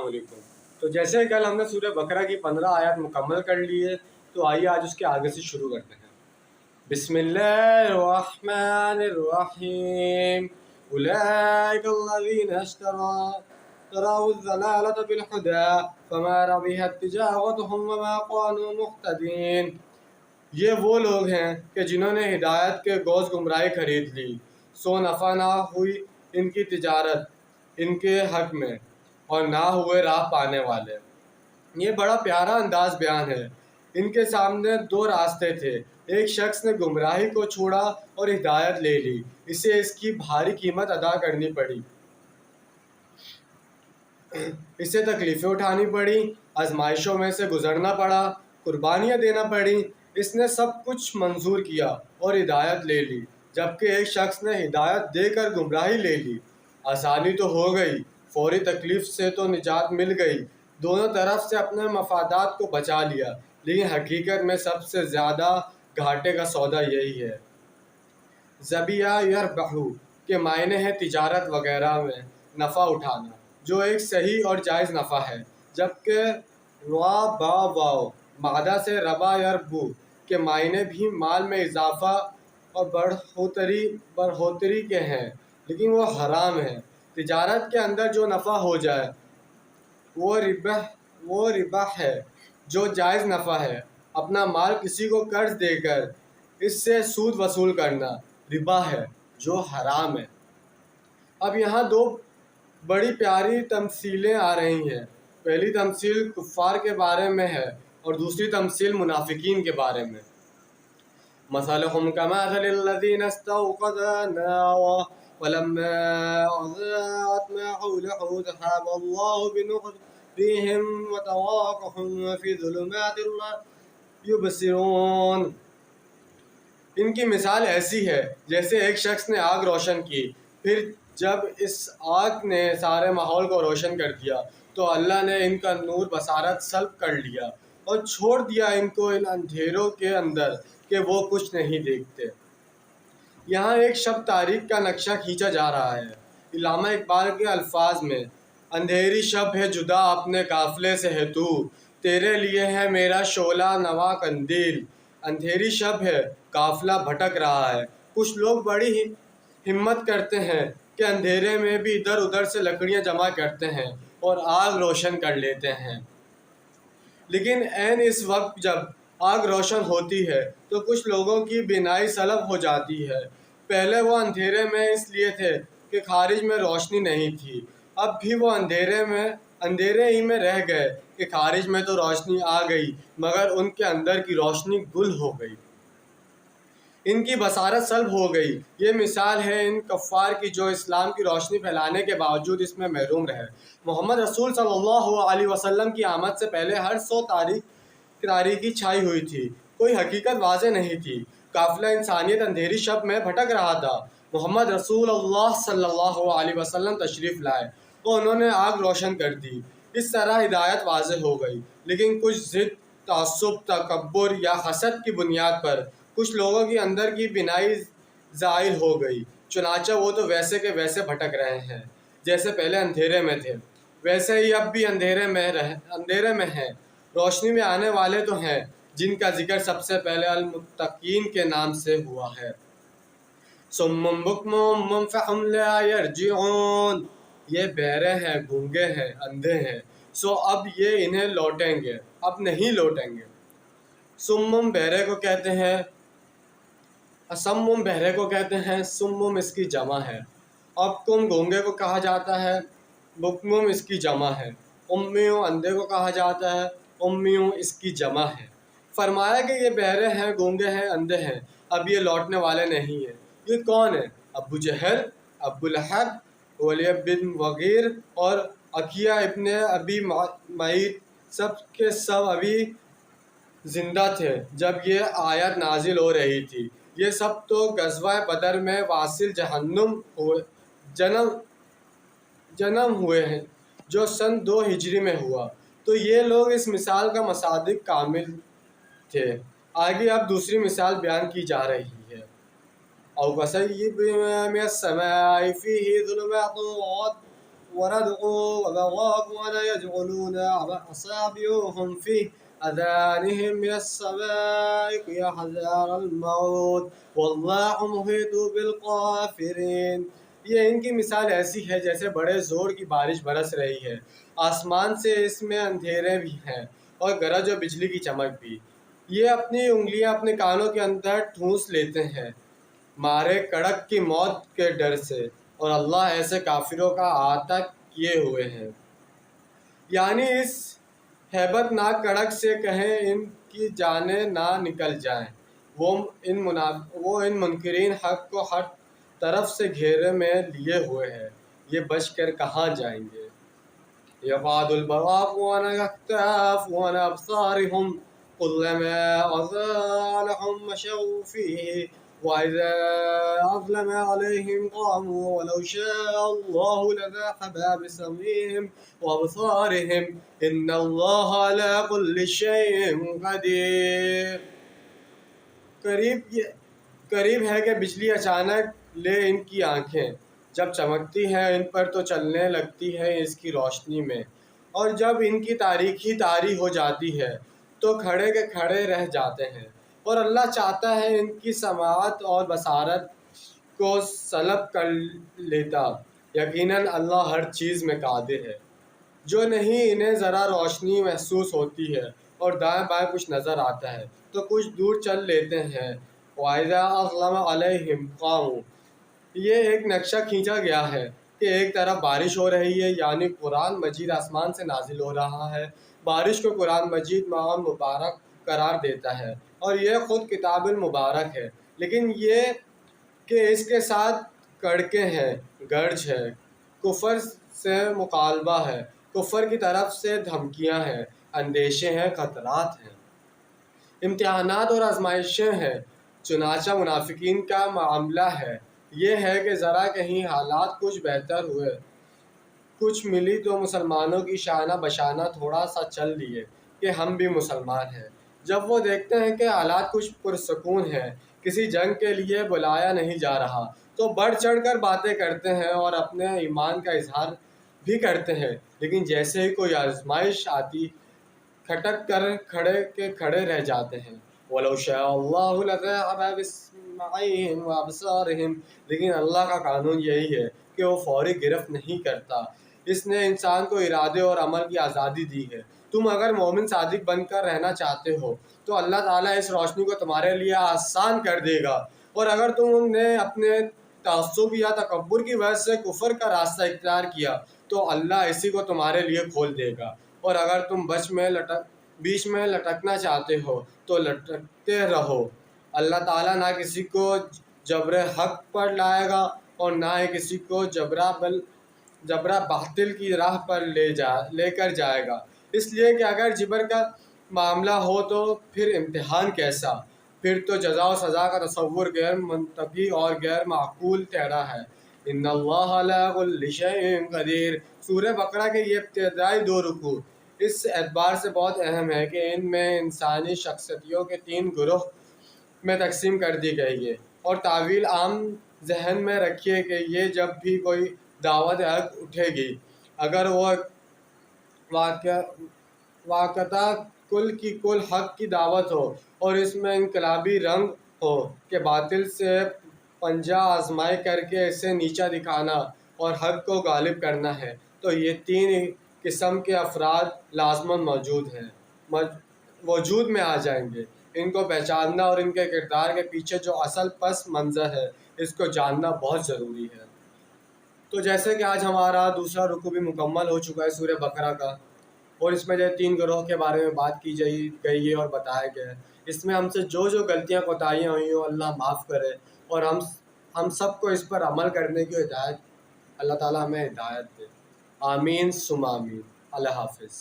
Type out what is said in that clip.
علیکم۔ تو جیسے کل ہم نے سورہ بقرہ کی 15 آیات مکمل کر لی ہے، تو آئیے آج اس کے آگے سے شروع کرتے ہیں۔ بسم اللہ الرحمن الرحیم اولئک الذین اشتروا الضلالۃ بالہدی فما ربحت تجارتهم وما كانوا مهتدین۔ یہ وہ لوگ ہیں کہ جنہوں نے ہدایت کے گوز گمراہی خرید لی، سو نفع نہ ہوئی ان کی تجارت ان کے حق میں، اور نہ ہوئے راہ پانے والے۔ یہ بڑا پیارا انداز بیان ہے۔ ان کے سامنے دو راستے تھے، ایک شخص نے گمراہی کو چھوڑا اور ہدایت لے لی، اسے اس کی بھاری قیمت ادا کرنی پڑی، اسے تکلیفیں اٹھانی پڑی، آزمائشوں میں سے گزرنا پڑا، قربانیاں دینا پڑی۔ اس نے سب کچھ منظور کیا اور ہدایت لے لی، جبکہ ایک شخص نے ہدایت دے کر گمراہی لے لی۔ آسانی تو ہو گئی، فوری تکلیف سے تو نجات مل گئی، دونوں طرف سے اپنے مفادات کو بچا لیا، لیکن حقیقت میں سب سے زیادہ گھاٹے کا سودا یہی ہے۔ ذبیح یربح کے معنی ہے تجارت وغیرہ میں نفع اٹھانا، جو ایک صحیح اور جائز نفع ہے، جبکہ ربا مادہ سے ربا یربو کے معنی بھی مال میں اضافہ اور بڑھوتری کے ہیں، لیکن وہ حرام ہے۔ تجارت کے اندر جو نفع ہو جائے وہ ربح ہے، جو جائز نفع ہے۔ اپنا مال کسی کو قرض دے کر اس سے سود وصول کرنا ربا ہے، جو حرام ہے۔ اب یہاں دو بڑی پیاری تمثیلیں آ رہی ہیں۔ پہلی تمثیل کفار کے بارے میں ہے اور دوسری تمثیل منافقین کے بارے میں۔ مثلهم كمثل الذين استوقدوا نارا ولما أضاءت ما حوله ذهب الله بنورهم وتركهم في ظلمات لا يبصرون۔ ان کی مثال ایسی ہے جیسے ایک شخص نے آگ روشن کی، پھر جب اس آگ نے سارے ماحول کو روشن کر دیا تو اللہ نے ان کا نور بصارت سلب کر لیا اور چھوڑ دیا ان کو ان اندھیروں کے اندر کہ وہ کچھ نہیں دیکھتے۔ یہاں ایک شب تاریک کا نقشہ کھینچا جا رہا ہے۔ علامہ اقبال کے الفاظ میں، اندھیری شب ہے جدا اپنے قافلے سے ہے تو، تیرے لیے ہے میرا شعلہ نوا قندیل۔ اندھیری شب ہے، قافلہ بھٹک رہا ہے۔ کچھ لوگ بڑی ہمت کرتے ہیں کہ اندھیرے میں بھی ادھر ادھر سے لکڑیاں جمع کرتے ہیں اور آگ روشن کر لیتے ہیں، لیکن عین اس وقت جب آگ روشن ہوتی ہے تو کچھ لوگوں کی بینائی سلب ہو جاتی ہے۔ پہلے وہ اندھیرے میں اس لیے تھے کہ خارج میں روشنی نہیں تھی، اب بھی وہ اندھیرے ہی میں رہ گئے کہ خارج میں تو روشنی آ گئی مگر ان کے اندر کی روشنی گل ہو گئی، ان کی بصارت سلب ہو گئی۔ یہ مثال ہے ان کفار کی جو اسلام کی روشنی پھیلانے کے باوجود اس میں محروم رہے۔ محمد رسول صلی اللہ علیہ وسلم کی آمد سے پہلے ہر سو تاریکی چھائی ہوئی تھی، کوئی حقیقت واضح نہیں تھی۔ قافلہ انسانیت اندھیری شب میں بھٹک رہا تھا۔ محمد رسول اللہ صلی اللہ علیہ وسلم تشریف لائے اور انہوں نے آگ روشن کر دی، اس طرح ہدایت واضح ہو گئی، لیکن کچھ ضد، تعصب، تکبر یا حسد کی بنیاد پر کچھ لوگوں کے اندر کی بینائی زائل ہو گئی، چنانچہ وہ تو ویسے کے ویسے بھٹک رہے ہیں جیسے پہلے اندھیرے میں تھے، ویسے ہی اب بھی اندھیرے میں ہیں۔ روشنی میں آنے والے تو ہیں جن کا ذکر سب سے پہلے المتقین کے نام سے ہوا ہے۔ صم بکم فہم لا یرجعون، یہ بہرے ہیں، گونگے ہیں، اندھے ہیں، سو اب یہ انہیں لوٹیں گے، اب نہیں لوٹیں گے۔ صم بہرے کو کہتے ہیں، اسم بہرے کو کہتے ہیں، سم اس کی جمع ہے۔ اب کم گونگے کو کہا جاتا ہے، بکم اس کی جمع ہے۔ امیوں اندھے کو کہا جاتا ہے، امیوں اس کی جمع ہے۔ فرمایا کہ یہ بہرے ہیں، گونگے ہیں، اندھے ہیں، اب یہ لوٹنے والے نہیں ہیں۔ یہ کون ہیں؟ ابو جہل، ابو لہب، ولید بن مغیر اور عقیہ ابن ابی معیط، سب کے سب ابھی زندہ تھے جب یہ آیت نازل ہو رہی تھی۔ یہ سب تو غزوہ بدر میں واصل جنم ہوئے ہیں جو سن 2 ہجری میں ہوا، تو یہ لوگ اس مثال کا مصادق کامل تھے۔ آگے اب دوسری مثال بیان کی جا رہی ہے۔ او کصیب من السماء فیہ ظلمات وردعوا وبغاء يجعلون أصابعهم في أذانهم من الصواعق يحذر الموت والله محيط بالكافرين۔ یہ ان کی مثال ایسی ہے جیسے بڑے زور کی بارش برس رہی ہے، آسمان سے اس میں اندھیرے بھی ہیں اور گرج و بجلی کی چمک بھی۔ یہ اپنی انگلیاں اپنے کانوں کے اندر ٹھونس لیتے ہیں مارے کڑک کی موت کے ڈر سے، اور اللہ ایسے کافروں کا احاطہ کیے ہوئے ہیں۔ یعنی اس ہیبت ناک کڑک سے کہیں ان کی جانیں نہ نکل جائیں۔ وہ ان منکرین حق کو ہر طرف سے گھیرے میں لیے ہوئے ہیں، یہ بچ کر کہاں جائیں گے؟ يَقَعُدُ الْبَرَاقُ عَنْ أَبْصَارِهِمْ كُلَّمَا أَضَاءَ لَهُم مَشَوْا فِيهِ وَإِذَا أَظْلَمَ عَلَيْهِمْ قَامُوا وَلَوْ شَاءَ اللَّهُ لَذَهَبَ بِسَمْعِهِمْ وَأَبْصَارِهِمْ إِنَّ اللَّهَ عَلَىٰ كُلِّ شَيْءٍ قَدِيرٌ۔ قریب ہے کہ بجلی اچانک لے ان کی آنکھیں، جب چمکتی ہے ان پر تو چلنے لگتی ہے اس کی روشنی میں، اور جب ان کی تاریکی طاری ہو جاتی ہے تو کھڑے کے کھڑے رہ جاتے ہیں، اور اللہ چاہتا ہے ان کی سماعت اور بصارت کو سلب کر لیتا۔ یقیناً اللہ ہر چیز میں قادر ہے۔ جو نہیں انہیں ذرا روشنی محسوس ہوتی ہے اور دائیں بائیں کچھ نظر آتا ہے تو کچھ دور چل لیتے ہیں۔ وَإِذَا أَظْلَمَ عَلَيْهِمْ قَامُوا، یہ ایک نقشہ کھینچا گیا ہے کہ ایک طرف بارش ہو رہی ہے، یعنی قرآن مجید آسمان سے نازل ہو رہا ہے۔ بارش کو قرآن مجید معون مبارک قرار دیتا ہے اور یہ خود کتاب المبارک ہے، لیکن یہ کہ اس کے ساتھ کڑکیں ہیں، گرج ہے، کفر سے مقالبہ ہے، کفر کی طرف سے دھمکیاں ہیں، اندیشے ہیں، خطرات ہیں، امتحانات اور آزمائشیں ہیں۔ چنانچہ منافقین کا معاملہ ہے یہ ہے کہ ذرا کہیں حالات کچھ بہتر ہوئے، کچھ ملی تو مسلمانوں کی شانہ بشانہ تھوڑا سا چل لیے کہ ہم بھی مسلمان ہیں۔ جب وہ دیکھتے ہیں کہ حالات کچھ پرسکون ہیں، کسی جنگ کے لیے بلایا نہیں جا رہا، تو بڑھ چڑھ کر باتیں کرتے ہیں اور اپنے ایمان کا اظہار بھی کرتے ہیں، لیکن جیسے ہی کوئی آزمائش آتی کھٹک کر کھڑے کے کھڑے رہ جاتے ہیں۔ وَلَوْ شَاءَ اللَّهُ لَذَهَبَ بِسَمْعِهِمْ وَأَبْصَارِهِمْ، لیکن اللہ کا قانون یہی ہے کہ وہ فوری گرفت نہیں کرتا۔ اس نے انسان کو ارادے اور عمل کی آزادی دی ہے۔ تم اگر مومن صادق بن کر رہنا چاہتے ہو تو اللہ تعالیٰ اس روشنی کو تمہارے لیے آسان کر دے گا، اور اگر تم نے اپنے تعصب یا تکبر کی وجہ سے کفر کا راستہ اختیار کیا تو اللہ اسی کو تمہارے لیے کھول دے گا، اور اگر تم بیچ میں لٹکنا چاہتے ہو تو لٹکتے رہو۔ اللہ تعالیٰ نہ کسی کو جبر حق پر لائے گا اور نہ ہی کسی کو جبرہ باطل کی راہ پر لے کر جائے گا، اس لیے کہ اگر جبر کا معاملہ ہو تو پھر امتحان کیسا؟ پھر تو جزا و سزا کا تصور غیر منطقی اور غیر معقول ٹھہرا ہے۔ ان اللہ علی کل شیء قدیر۔ سورہ بقرہ کے یہ ابتدائی 2 رکوع اس اعتبار سے بہت اہم ہے کہ ان میں انسانی شخصیتوں کے 3 گروہ میں تقسیم کر دی گئی ہے، اور طویل عام ذہن میں رکھیے کہ یہ جب بھی کوئی دعوت حق اٹھے گی، اگر وہ واقعتاً کل کی کل حق کی دعوت ہو اور اس میں انقلابی رنگ ہو کہ باطل سے پنجہ آزمائی کر کے اسے نیچا دکھانا اور حق کو غالب کرنا ہے، تو یہ 3 قسم کے افراد لازماً وجود میں آ جائیں گے۔ ان کو پہچاننا اور ان کے کردار کے پیچھے جو اصل پس منظر ہے اس کو جاننا بہت ضروری ہے۔ تو جیسے کہ آج ہمارا دوسرا رکوع بھی مکمل ہو چکا ہے سورہ بقرہ کا، اور اس میں جو 3 گروہ کے بارے میں بات کی گئی ہے اور بتایا گیا ہے، اس میں ہم سے جو غلطیاں کوتاہیاں ہوئی ہوں اللہ معاف کرے، اور ہم سب کو اس پر عمل کرنے کی ہدایت اللہ تعالیٰ ہمیں ہدایت دے۔ آمین ثم آمین۔ اللہ حافظ۔